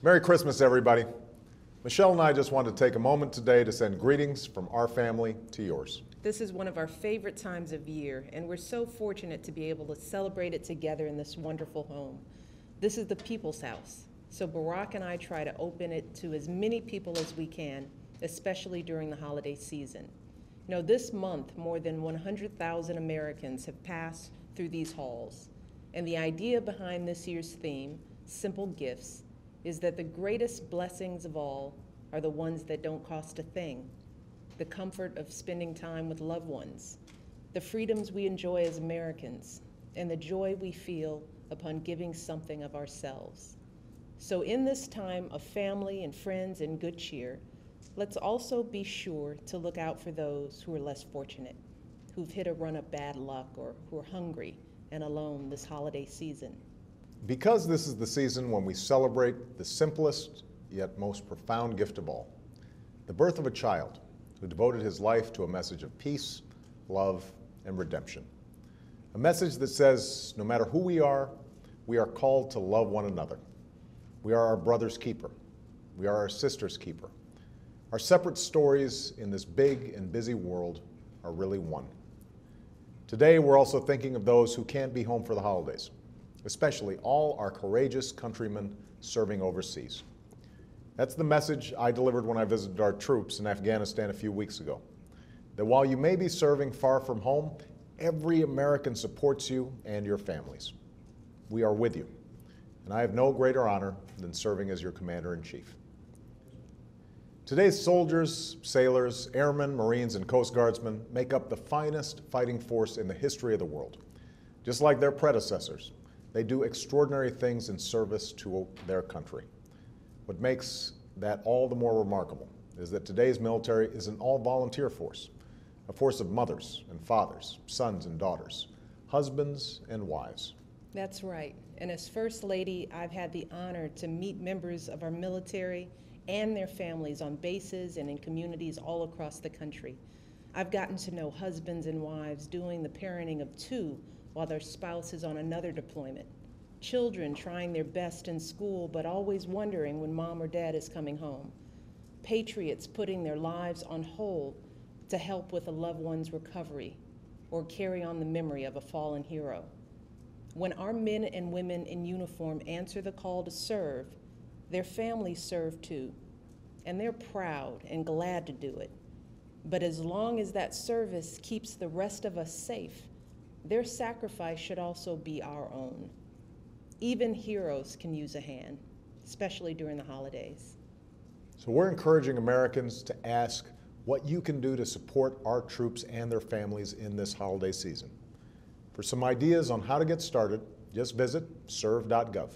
Merry Christmas, everybody. Michelle and I just wanted to take a moment today to send greetings from our family to yours. This is one of our favorite times of year, and we're so fortunate to be able to celebrate it together in this wonderful home. This is the people's house, so Barack and I try to open it to as many people as we can, especially during the holiday season. You know, this month, more than 100,000 Americans have passed through these halls, and the idea behind this year's theme, Simple Gifts, is that the greatest blessings of all are the ones that don't cost a thing. The comfort of spending time with loved ones, the freedoms we enjoy as Americans, and the joy we feel upon giving something of ourselves. So in this time of family and friends and good cheer, let's also be sure to look out for those who are less fortunate, who've hit a run of bad luck or who are hungry and alone this holiday season. Because this is the season when we celebrate the simplest yet most profound gift of all, the birth of a child who devoted his life to a message of peace, love, and redemption. A message that says no matter who we are called to love one another. We are our brother's keeper. We are our sister's keeper. Our separate stories in this big and busy world are really one. Today, we're also thinking of those who can't be home for the holidays, especially all our courageous countrymen serving overseas. That's the message I delivered when I visited our troops in Afghanistan a few weeks ago. That while you may be serving far from home, every American supports you and your families. We are with you, and I have no greater honor than serving as your Commander-in-Chief. Today's soldiers, sailors, airmen, Marines, and Coast Guardsmen make up the finest fighting force in the history of the world. Just like their predecessors, they do extraordinary things in service to their country. What makes that all the more remarkable is that today's military is an all-volunteer force, a force of mothers and fathers, sons and daughters, husbands and wives. That's right. And as First Lady, I've had the honor to meet members of our military and their families on bases and in communities all across the country. I've gotten to know husbands and wives doing the parenting of two while their spouse is on another deployment. Children trying their best in school but always wondering when mom or dad is coming home. Patriots putting their lives on hold to help with a loved one's recovery or carry on the memory of a fallen hero. When our men and women in uniform answer the call to serve, their families serve too, and they're proud and glad to do it. But as long as that service keeps the rest of us safe, their sacrifice should also be our own. Even heroes can use a hand, especially during the holidays. So we're encouraging Americans to ask what you can do to support our troops and their families in this holiday season. For some ideas on how to get started, just visit serve.gov.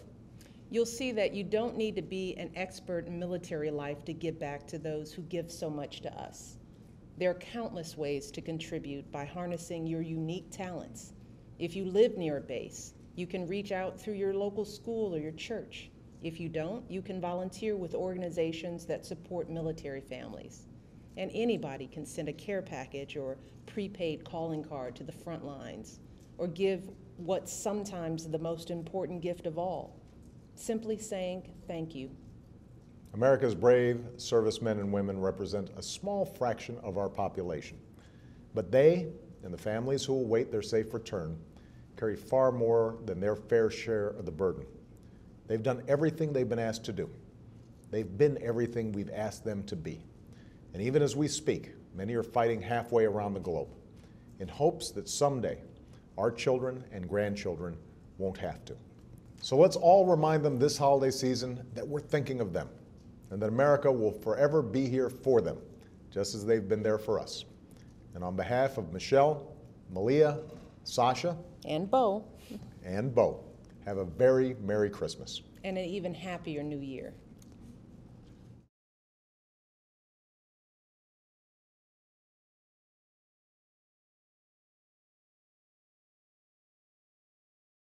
You'll see that you don't need to be an expert in military life to give back to those who give so much to us. There are countless ways to contribute by harnessing your unique talents. If you live near a base, you can reach out through your local school or your church. If you don't, you can volunteer with organizations that support military families. And anybody can send a care package or prepaid calling card to the front lines, or give what's sometimes the most important gift of all, simply saying thank you. America's brave servicemen and women represent a small fraction of our population, but they and the families who await their safe return carry far more than their fair share of the burden. They've done everything they've been asked to do. They've been everything we've asked them to be. And even as we speak, many are fighting halfway around the globe in hopes that someday our children and grandchildren won't have to. So let's all remind them this holiday season that we're thinking of them and that America will forever be here for them, just as they've been there for us. And on behalf of Michelle, Malia, Sasha, And Bo. and Bo, have a very Merry Christmas. And an even happier New Year.